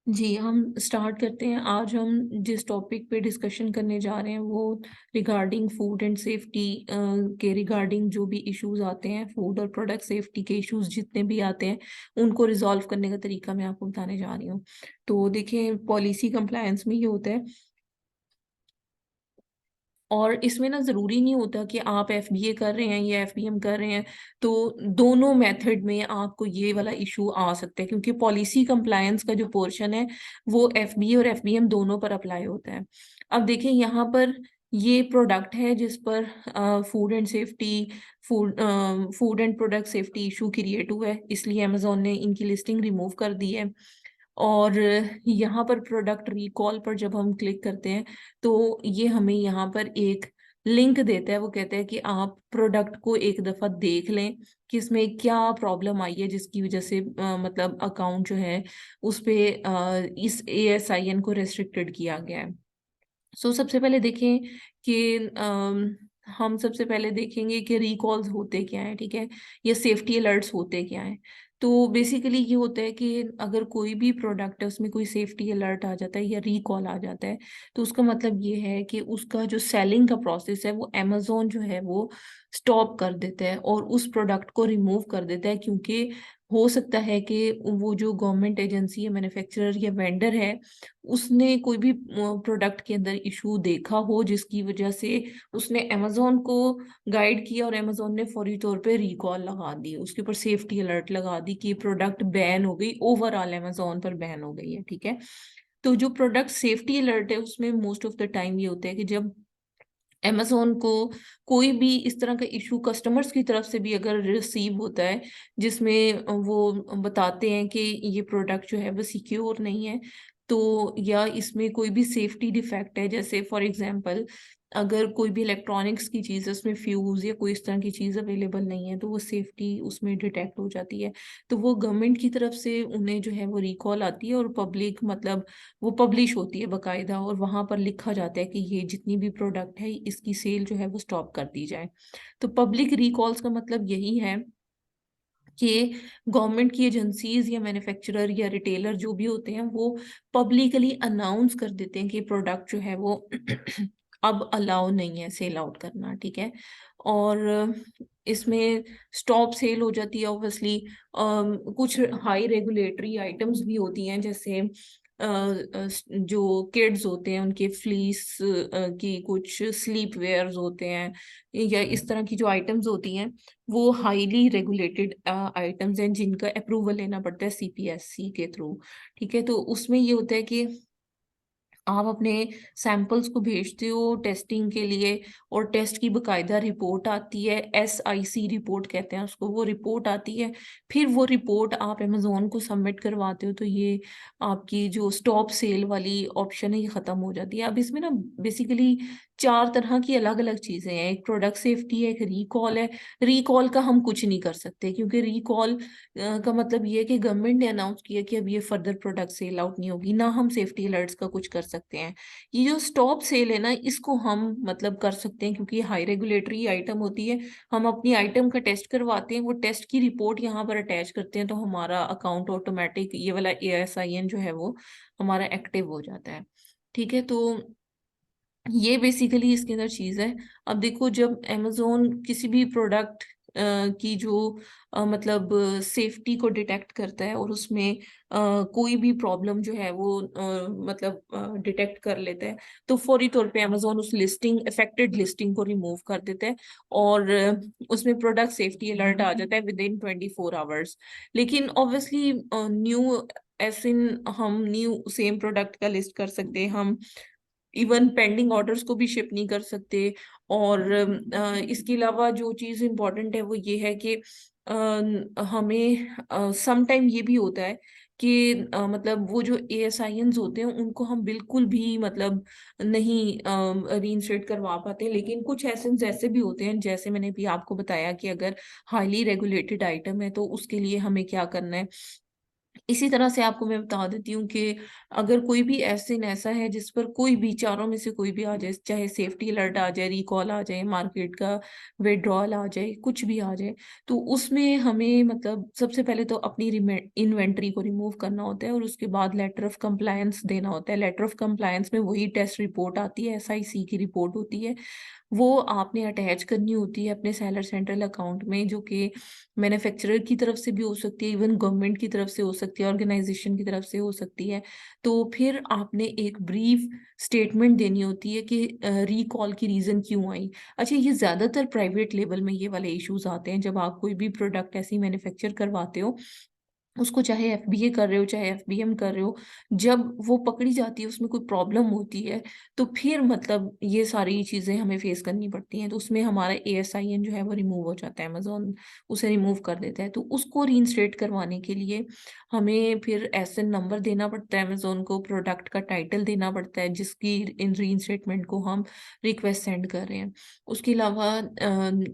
जी, हम स्टार्ट करते हैं। आज हम जिस टॉपिक पे डिस्कशन करने जा रहे हैं वो रिगार्डिंग फूड एंड सेफ्टी के रिगार्डिंग जो भी इश्यूज आते हैं, फूड और प्रोडक्ट सेफ्टी के इश्यूज जितने भी आते हैं, उनको रिजॉल्व करने का तरीका मैं आपको बताने जा रही हूँ। तो देखिए, पॉलिसी कंप्लायंस में ये होता है, और इसमें ना ज़रूरी नहीं होता कि आप एफबीए कर रहे हैं या एफबीएम कर रहे हैं तो दोनों मेथड में आपको ये वाला इशू आ सकता है, क्योंकि पॉलिसी कंप्लायंस का जो पोर्शन है वो एफबीए और एफबीएम दोनों पर अप्लाई होता है। अब देखिए, यहाँ पर ये प्रोडक्ट है जिस पर food and safety food and product safety issue create हुआ है, इसलिए अमेजोन ने इनकी लिस्टिंग रिमूव कर दी है। और यहाँ पर प्रोडक्ट रिकॉल पर जब हम क्लिक करते हैं तो ये हमें यहाँ पर एक लिंक देता है। वो कहता है कि आप प्रोडक्ट को एक दफ़ा देख लें कि इसमें क्या प्रॉब्लम आई है जिसकी वजह से मतलब अकाउंट जो है उस पे इस एएसआईएन को रेस्ट्रिक्टेड किया गया है। सो सबसे पहले देखें कि हम सबसे पहले देखेंगे कि रिकॉल्स होते क्या हैं, ठीक है, या सेफ्टी अलर्ट्स होते क्या हैं। तो बेसिकली ये होता है कि अगर कोई भी प्रोडक्ट है उसमें कोई सेफ्टी अलर्ट आ जाता है या रिकॉल आ जाता है, तो उसका मतलब ये है कि उसका जो सेलिंग का प्रोसेस है वो अमेजोन जो है वो स्टॉप कर देता है और उस प्रोडक्ट को रिमूव कर देता है, क्योंकि हो सकता है कि वो जो गवर्नमेंट एजेंसी या मैन्युफैक्चरर या वेंडर है उसने कोई भी प्रोडक्ट के अंदर इशू देखा हो जिसकी वजह से उसने अमेजोन को गाइड किया और अमेजोन ने फौरी तौर पे रिकॉल लगा दी, उसके ऊपर सेफ्टी अलर्ट लगा दी कि प्रोडक्ट बैन हो गई, ओवरऑल अमेजोन पर बैन हो गई है, ठीक है। तो जो प्रोडक्ट सेफ्टी अलर्ट है उसमें मोस्ट ऑफ द टाइम ये होता है कि जब अमेजोन को कोई भी इस तरह का इशू कस्टमर्स की तरफ से भी अगर रिसीव होता है जिसमें वो बताते हैं कि ये प्रोडक्ट जो है वो सिक्योर नहीं है, तो या इसमें कोई भी सेफ्टी डिफेक्ट है, जैसे फॉर एग्जांपल अगर कोई भी इलेक्ट्रॉनिक्स की चीज़ है उसमें फ्यूज या कोई इस तरह की चीज़ अवेलेबल नहीं है, तो वो सेफ्टी उसमें डिटेक्ट हो जाती है। तो वो गवर्नमेंट की तरफ से उन्हें जो है वो रिकॉल आती है और पब्लिक मतलब वो पब्लिश होती है बकायदा, और वहां पर लिखा जाता है कि ये जितनी भी प्रोडक्ट है इसकी सेल जो है वो स्टॉप कर दी जाए। तो पब्लिक रिकॉल्स का मतलब यही है कि गवर्नमेंट की एजेंसीज या मैन्युफैक्चरर या रिटेलर जो भी होते हैं वो पब्लिकली अनाउंस कर देते हैं कि प्रोडक्ट जो है वो अब अलाउ नहीं है सेल आउट करना, ठीक है। और इसमें स्टॉप सेल हो जाती है ऑब्वियसली। कुछ हाई रेगुलेटरी आइटम्स भी होती हैं, जैसे जो किड्स होते हैं उनके फ्लीस की कुछ स्लीप वेयर्स होते हैं, या इस तरह की जो आइटम्स होती हैं वो हाईली रेगुलेटेड आइटम्स हैं जिनका अप्रूवल लेना पड़ता है सीपीएससी के थ्रू, ठीक है। तो उसमें ये होता है कि आप अपने सैंपल्स को भेजते हो टेस्टिंग के लिए, और टेस्ट की बकायदा रिपोर्ट आती है, एसआईसी रिपोर्ट कहते हैं उसको, वो रिपोर्ट आती है। फिर वो रिपोर्ट आप अमेजोन को सबमिट करवाते हो तो ये आपकी जो स्टॉप सेल वाली ऑप्शन है ये खत्म हो जाती है। अब इसमें ना बेसिकली चार तरह की अलग अलग चीजें हैं, एक प्रोडक्ट सेफ्टी है, एक रिकॉल है। रिकॉल का हम कुछ नहीं कर सकते क्योंकि रिकॉल का मतलब ये है कि गवर्नमेंट ने अनाउंस किया कि अब ये फर्दर प्रोडक्ट सेल आउट नहीं होगी, ना हम सेफ्टी अलर्ट्स का कुछ कर सकते हैं। ये जो स्टॉप सेल है ना इसको हम मतलब कर सकते हैं क्योंकि हाई रेगुलेटरी आइटम होती है। हम अपनी आइटम का टेस्ट करवाते हैं, वो टेस्ट की रिपोर्ट यहाँ पर अटैच करते हैं, तो हमारा अकाउंट ऑटोमेटिक ये वाला एएसआईएन जो है वो हमारा एक्टिव हो जाता है, ठीक है। तो ये बेसिकली इसके अंदर चीज है। अब देखो, जब amazon किसी भी प्रोडक्ट की जो मतलब सेफ्टी को डिटेक्ट करता है और उसमें कोई भी प्रॉब्लम जो है वो मतलब डिटेक्ट कर लेता है, तो फौरी तौर पे amazon उस लिस्टिंग अफेक्टेड लिस्टिंग को रिमूव कर देता है और उसमें प्रोडक्ट सेफ्टी अलर्ट आ जाता है विद इन 24 आवर्स। लेकिन ऑब्वियसली न्यू एस इन हम न्यू सेम प्रोडक्ट का लिस्ट कर सकते हैं, हम इवन पेंडिंग ऑर्डर्स को भी शिप नहीं कर सकते। और इसके अलावा जो चीज इम्पोर्टेंट है वो ये है कि हमें सम टाइम ये भी होता है कि मतलब वो जो एएसआईएन्स होते हैं उनको हम बिल्कुल भी मतलब नहीं रीइंस्टेट करवा पाते, लेकिन कुछ एसेंस ऐसे भी होते हैं, जैसे मैंने भी आपको बताया कि अगर हाईली रेगुलेटेड आइटम है तो उसके लिए हमें क्या करना है इसी तरह से आपको मैं बता देती हूँ कि अगर कोई भी एसिन ऐसा है जिस पर कोई भी चारों में से कोई भी आ जाए, चाहे सेफ्टी अलर्ट आ जाए, रिकॉल आ जाए, मार्केट का विड्रॉल आ जाए, कुछ भी आ जाए, तो उसमें हमें मतलब सबसे पहले तो अपनी इन्वेंट्री को रिमूव करना होता है और उसके बाद लेटर ऑफ कंप्लायंस देना होता है। लेटर ऑफ कंप्लायंस में वही टेस्ट रिपोर्ट आती है, SIC की रिपोर्ट होती है, वो आपने अटैच करनी होती है अपने सेलर सेंट्रल अकाउंट में, जो कि मैन्युफैक्चरर की तरफ से भी हो सकती है, इवन गवर्नमेंट की तरफ से हो सकती है, ऑर्गेनाइजेशन की तरफ से हो सकती है। तो फिर आपने एक ब्रीफ स्टेटमेंट देनी होती है कि रिकॉल की रीजन क्यों आई। अच्छा, ये ज्यादातर प्राइवेट लेवल में ये वाले इश्यूज आते हैं जब आप कोई भी प्रोडक्ट ऐसी मैन्युफैक्चर करवाते हो, उसको चाहे FBA कर रहे हो चाहे FBM कर रहे हो, जब वो पकड़ी जाती है, उसमें कोई प्रॉब्लम होती है, तो फिर मतलब ये सारी चीजें हमें फेस करनी पड़ती हैं। तो उसमें हमारा ASIN जो है वो रिमूव हो जाता है, अमेजोन उसे रिमूव कर देता है। तो उसको रीइंस्टेट करवाने के लिए हमें फिर SN नंबर देना पड़ता है अमेजोन को, प्रोडक्ट का टाइटल देना पड़ता है जिसकी इन रीइंस्टेटमेंट को हम रिक्वेस्ट सेंड कर रहे हैं। उसके अलावा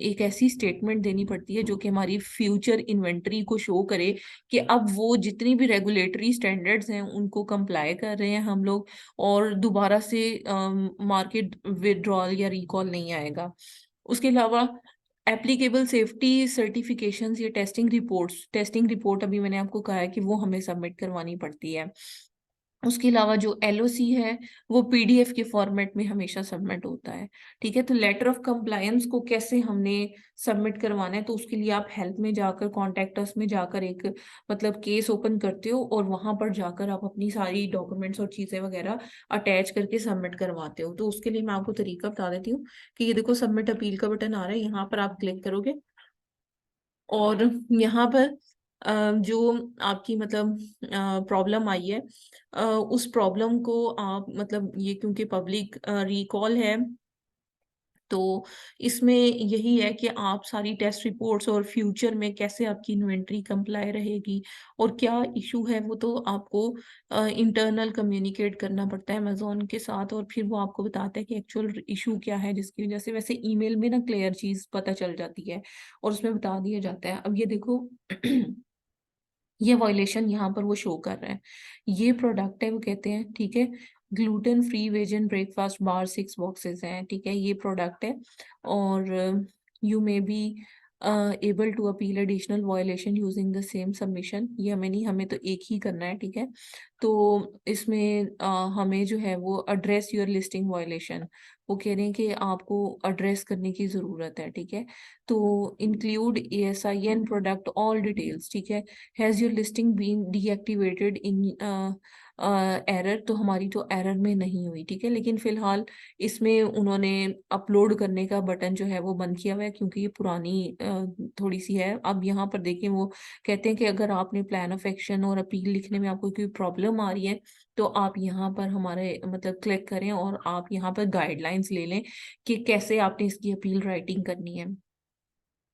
एक ऐसी स्टेटमेंट देनी पड़ती है जो कि हमारी फ्यूचर इन्वेंट्री को शो करे कि अब वो जितनी भी रेगुलेटरी स्टैंडर्ड्स हैं उनको कंप्लाई कर रहे हैं हम लोग, और दोबारा से मार्केट विड्रॉल या रिकॉल नहीं आएगा। उसके अलावा एप्लीकेबल सेफ्टी सर्टिफिकेशंस या टेस्टिंग रिपोर्ट अभी मैंने आपको कहा है कि वो हमें सबमिट करवानी पड़ती है। उसके अलावा जो LOC है वो PDF के फॉर्मेट में हमेशा सबमिट होता है। ठीक है, तो लेटर ऑफ कंप्लायंस को कैसे हमने सबमिट करवाना है, तो उसके लिए आप हेल्प में जाकर, कॉन्टेक्ट अस में जाकर एक मतलब केस ओपन करते हो और वहां पर जाकर आप अपनी सारी डॉक्यूमेंट्स और चीजें वगैरह अटैच करके सबमिट करवाते हो। तो उसके लिए मैं आपको तरीका बता देती हूँ कि ये देखो, सबमिट अपील का बटन आ रहा है, यहाँ पर आप क्लिक करोगे और यहाँ पर जो आपकी मतलब प्रॉब्लम आई है, उस प्रॉब्लम को आप मतलब ये क्योंकि पब्लिक रिकॉल है, तो इसमें यही है कि आप सारी टेस्ट रिपोर्ट्स और फ्यूचर में कैसे आपकी इन्वेंट्री कंप्लाई रहेगी और क्या इशू है, वो तो आपको इंटरनल कम्युनिकेट करना पड़ता है अमेजोन के साथ, और फिर वो आपको बताता है कि एक्चुअल इशू क्या है, जिसकी वजह से वैसे ईमेल में ना क्लियर चीज पता चल जाती है और उसमें बता दिया जाता है। अब ये देखो ये वायलेशन यहाँ पर वो शो कर रहा है, ये प्रोडक्ट है, वो कहते हैं ठीक है, gluten free vegan breakfast bar 6 boxes हैं, ठीक है, ये प्रोडक्ट है। और you may be able to appeal additional violation using the same submission, ये हमें नहीं, हमें तो एक ही करना है, ठीक है। तो इसमें हमें जो है वो एड्रेस योर लिस्टिंग वायलेशन, वो कह रहे हैं कि आपको एड्रेस करने की जरूरत है, ठीक है। तो include ASIN product all details, ठीक है। Has your listing been deactivated in error, तो हमारी तो एरर में नहीं हुई, ठीक है, लेकिन फिलहाल इसमें उन्होंने अपलोड करने का बटन जो है वो बंद किया हुआ है क्योंकि ये पुरानी थोड़ी सी है। अब यहाँ पर देखें, वो कहते हैं कि अगर आपने प्लान ऑफ एक्शन और अपील लिखने में आपको कोई प्रॉब्लम आ रही है, तो आप यहाँ पर हमारे मतलब क्लिक करें और आप यहाँ पर गाइडलाइंस ले लें कि कैसे आपने इसकी अपील राइटिंग करनी है।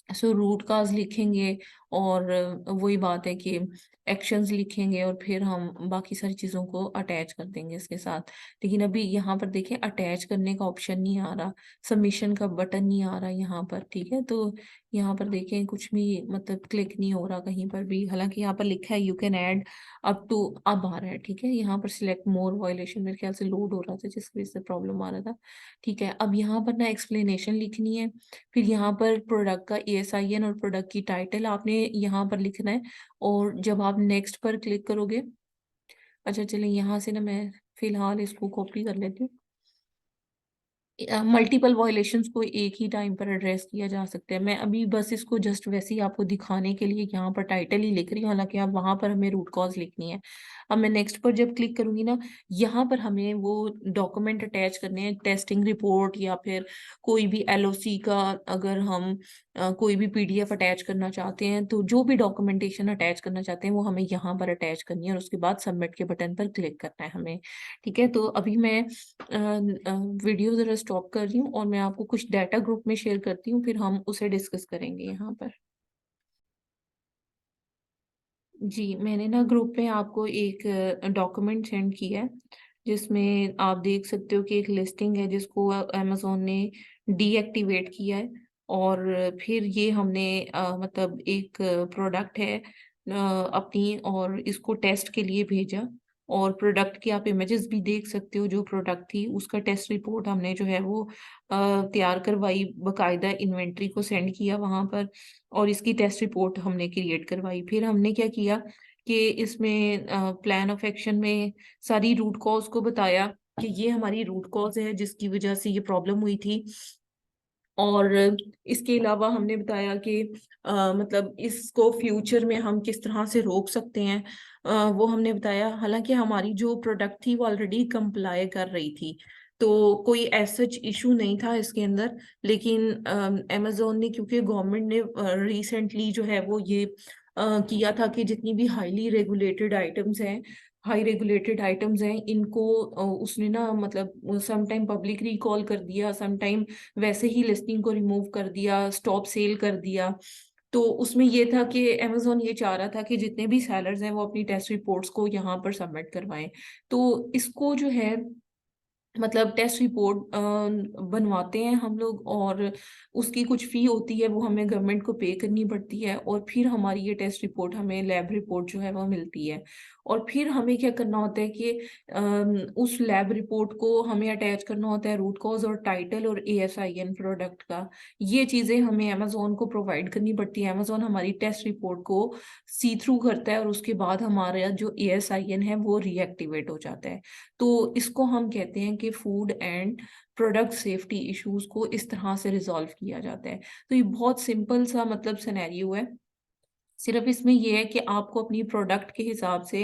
सो रूट काज लिखेंगे और वही बात है कि एक्शंस लिखेंगे और फिर हम बाकी सारी चीज़ों को अटैच कर देंगे इसके साथ। लेकिन अभी यहाँ पर देखें, अटैच करने का ऑप्शन नहीं आ रहा, सबमिशन का बटन नहीं आ रहा यहाँ पर, ठीक है। तो यहाँ पर देखें कुछ भी मतलब क्लिक नहीं हो रहा कहीं पर भी, हालांकि यहाँ पर लिखा है you can add up to, अब आ रहा है, ठीक है। यहाँ पर सिलेक्ट मोर वायलेशन मेरे ख्याल से लोड हो रहा था जिसकी वजह से प्रॉब्लम आ रहा था, ठीक है। अब यहाँ पर ना एक्सप्लेनेशन लिखनी है, फिर यहाँ पर प्रोडक्ट का ASIN और प्रोडक्ट की टाइटल आपने यहाँ पर लिखना है, और जब आप नेक्स्ट पर क्लिक करोगे, अच्छा चलिए यहाँ से ना मैं फिलहाल इसको कॉपी कर लेती हूँ। मल्टीपल वायलेशंस को एक ही टाइम पर एड्रेस किया जा सकता है। मैं अभी बस इसको जस्ट वैसे ही आपको दिखाने के लिए यहाँ पर टाइटल ही लिख रही हूँ, हालांकि आप वहां पर हमें रूट कॉज लिखनी है। अब मैं नेक्स्ट पर जब क्लिक करूंगी ना, यहाँ पर हमें वो डॉक्यूमेंट अटैच करने हैं, टेस्टिंग रिपोर्ट या फिर कोई भी LOC का, अगर हम कोई भी PDF अटैच करना चाहते हैं, तो जो भी डॉक्यूमेंटेशन अटैच करना चाहते हैं वो हमें यहाँ पर अटैच करनी है और उसके बाद सबमिट के बटन पर क्लिक करना है हमें, ठीक है। तो अभी मैं वीडियो जरा स्टॉप कर रही हूँ और मैं आपको कुछ डाटा ग्रुप में शेयर करती हूँ, फिर हम उसे डिस्कस करेंगे यहाँ पर। जी, मैंने ना ग्रुप पे आपको एक डॉक्यूमेंट सेंड किया है जिसमें आप देख सकते हो कि एक लिस्टिंग है जिसको अमेजोन ने डीएक्टिवेट किया है, और फिर ये हमने मतलब एक प्रोडक्ट है अपनी और इसको टेस्ट के लिए भेजा। और प्रोडक्ट की आप इमेजेस भी देख सकते हो, जो प्रोडक्ट थी उसका टेस्ट रिपोर्ट हमने जो है वो तैयार करवाई, बकायदा इन्वेंट्री को सेंड किया वहां पर, और इसकी टेस्ट रिपोर्ट हमने क्रिएट करवाई। फिर हमने क्या किया कि इसमें प्लान ऑफ एक्शन में सारी रूट कॉज को बताया कि ये हमारी रूट कॉज है जिसकी वजह से ये प्रॉब्लम हुई थी। और इसके अलावा हमने बताया कि मतलब इसको फ्यूचर में हम किस तरह से रोक सकते हैं, वो हमने बताया। हालांकि हमारी जो प्रोडक्ट थी वो ऑलरेडी कंप्लाई कर रही थी, तो कोई ऐसा इशू नहीं था इसके अंदर। लेकिन अमेजोन ने, क्योंकि गवर्नमेंट ने रिसेंटली जो है वो ये किया था कि जितनी भी हाई रेगुलेटेड आइटम्स हैं इनको उसने ना मतलब सम टाइम पब्लिक रिकॉल कर दिया, सम टाइम वैसे ही लिस्टिंग को रिमूव कर दिया, स्टॉप सेल कर दिया। तो उसमें ये था कि अमेजोन ये चाह रहा था कि जितने भी सेलर्स हैं वो अपनी टेस्ट रिपोर्ट्स को यहाँ पर सबमिट करवाएं। तो इसको जो है मतलब टेस्ट रिपोर्ट बनवाते हैं हम लोग, और उसकी कुछ फी होती है, वो हमें गवर्नमेंट को पे करनी पड़ती है, और फिर हमारी ये टेस्ट रिपोर्ट हमें लैब रिपोर्ट जो है वो मिलती है। और फिर हमें क्या करना होता है कि उस लैब रिपोर्ट को हमें अटैच करना होता है रूट कॉज और टाइटल और ASIN प्रोडक्ट का। ये चीज़ें हमें अमेजोन को प्रोवाइड करनी पड़ती है। अमेजोन हमारी टेस्ट रिपोर्ट को सी थ्रू करता है और उसके बाद हमारा जो ASIN है वो रीएक्टिवेट हो जाता है। तो इसको हम कहते हैं कि food and product safety issues को इस तरह से रिजॉल्व किया जाता है। तो ये बहुत सिंपल सा मतलब सिनेरियो है। सिर्फ इसमें यह है कि आपको अपनी प्रोडक्ट के हिसाब से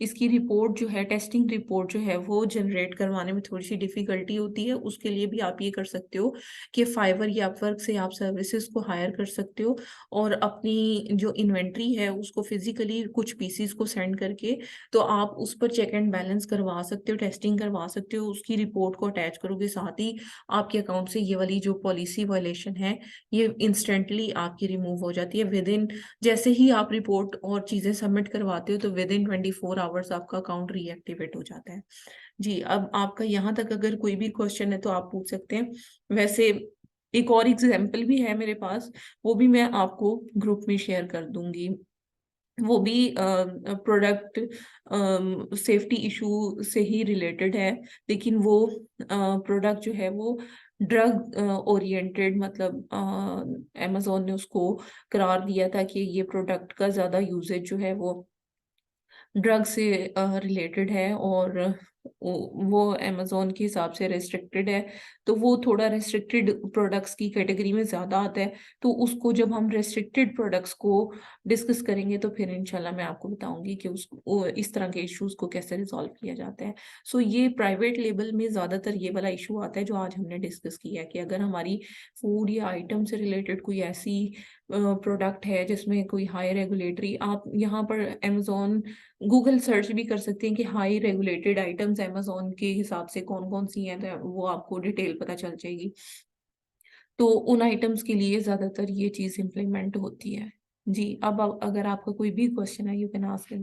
इसकी रिपोर्ट जो है, टेस्टिंग रिपोर्ट जो है वो जनरेट करवाने में थोड़ी सी डिफिकल्टी होती है। उसके लिए भी आप ये कर सकते हो कि फाइवर या अपवर्क से आप सर्विसेज को हायर कर सकते हो, और अपनी जो इन्वेंट्री है उसको फिजिकली कुछ पीसीस को सेंड करके तो आप उस पर चेक एंड बैलेंस करवा सकते हो, टेस्टिंग करवा सकते हो। उसकी रिपोर्ट को अटैच करोगे, साथ ही आपके अकाउंट से ये वाली जो पॉलिसी वायलेशन है ये इंस्टेंटली आपकी रिमूव हो जाती है। विद इन जैसे ही आप रिपोर्ट और चीजें सबमिट करवाते हो तो विद इन 24 आवर्स आपका अकाउंट रीएक्टिवेट हो जाता है। जी, अब आपका यहाँ तक अगर कोई भी क्वेश्चन है तो आप पूछ सकते हैं। वैसे एक और एग्जाम्पल भी है मेरे पास, वो भी मैं आपको ग्रुप में शेयर कर दूंगी। वो भी प्रोडक्ट सेफ्टी इशू से ही रिलेटेड है, लेकिन वो प्रोडक्ट जो है वो ड्रग ओरिएंटेड, मतलब अमेजोन ने उसको करार दिया था कि ये प्रोडक्ट का ज़्यादा यूजेज जो है वो ड्रग से रिलेटेड है, और वो अमेजोन के हिसाब से रेस्ट्रिक्टेड है। तो वो थोड़ा रेस्ट्रिक्टेड प्रोडक्ट्स की कैटेगरी में ज़्यादा आता है। तो उसको जब हम रेस्ट्रिक्टेड प्रोडक्ट्स को डिस्कस करेंगे तो फिर इंशाल्लाह मैं आपको बताऊंगी कि इस तरह के इश्यूज को कैसे रिजॉल्व किया जाता है। सो ये प्राइवेट लेबल में ज़्यादातर ये वाला इशू आता है जो आज हमने डिस्कस किया है, कि अगर हमारी फूड या आइटम से रिलेटेड कोई ऐसी प्रोडक्ट है जिसमें कोई हाई रेगुलेटरी, आप यहाँ पर अमेजोन गूगल सर्च भी कर सकते हैं कि हाई रेगुलेटेड आइटम्स अमेजोन के हिसाब से कौन कौन सी हैं, तो वो आपको डिटेल पता चल जाएगी। तो उन आइटम्स के लिए ज्यादातर ये चीज इम्प्लीमेंट होती है। जी, अब अगर आपका कोई भी क्वेश्चन है यू कैन आस्क।